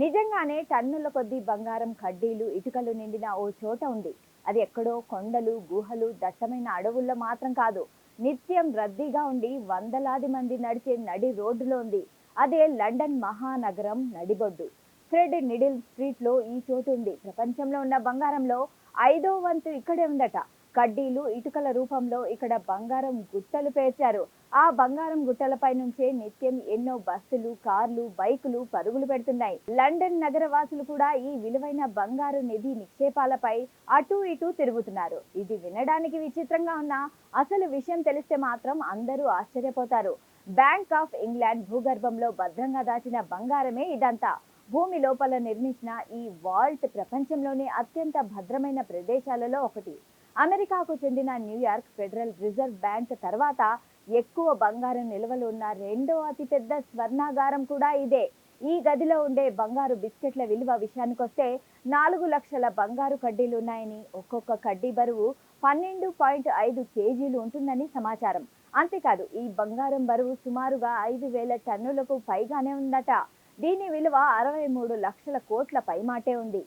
నిజంగానే టన్నుల కొద్దీ బంగారం కడ్డీలు, ఇటుకలు నిండిన ఓ చోట ఉంది. అది ఎక్కడో కొండలు, గుహలు, దట్టమైన అడవుల్లో మాత్రం కాదు. నిత్యం రద్దీగా ఉండి వందలాది మంది నడిచే నడి రోడ్డులో ఉంది. అదే లండన్ మహానగరం నడిబొడ్డు. థ్రెడ్ నిడిల్ స్ట్రీట్ లో ఈ చోటు ఉంది. ప్రపంచంలో ఉన్న బంగారంలో 5వ వంతు ఇక్కడే ఉందట. కడ్డీలు, ఇటుకల రూపంలో ఇక్కడ బంగారం గుట్టలు పేర్చారు. ఆ బంగారం గుట్టలపై నుంచే నిత్యం ఎన్నో బస్సులు, కార్లు, బైకులు పరుగులు పెడుతున్నాయి. లండన్ నగర వాసులు కూడా ఈ విలువైన బంగారు నిధి నిక్షేపాలపై అటూ ఇటూ తిరుగుతున్నారు. ఇది వినడానికి విచిత్రంగా ఉన్నా అసలు విషయం తెలిస్తే మాత్రం అందరూ ఆశ్చర్యపోతారు. బ్యాంక్ ఆఫ్ ఇంగ్లాండ్ భూగర్భంలో భద్రంగా దాచిన బంగారమే ఇదంతా. భూమి లోపల నిర్మించిన ఈ వాల్ట్ ప్రపంచంలోని అత్యంత భద్రమైన ప్రదేశాలలో ఒకటి. అమెరికాకు చెందిన న్యూయార్క్ ఫెడరల్ రిజర్వ్ బ్యాంక్ తర్వాత ఎక్కువ బంగారం నిల్వలు ఉన్న రెండో అతిపెద్ద స్వర్ణాగారం కూడా ఇదే. ఈ గదిలో ఉండే బంగారు బిస్కెట్ల విలువ విషయానికొస్తే 4 లక్షల బంగారు కడ్డీలు ఉన్నాయని, ఒక్కొక్క కడ్డీ బరువు 12.5 కేజీలు ఉంటుందని సమాచారం. అంతేకాదు, ఈ బంగారం బరువు సుమారుగా 5,000 టన్నులకు పైగానే ఉందట. దీని విలువ 63 లక్షల కోట్ల పైమాటే ఉంది.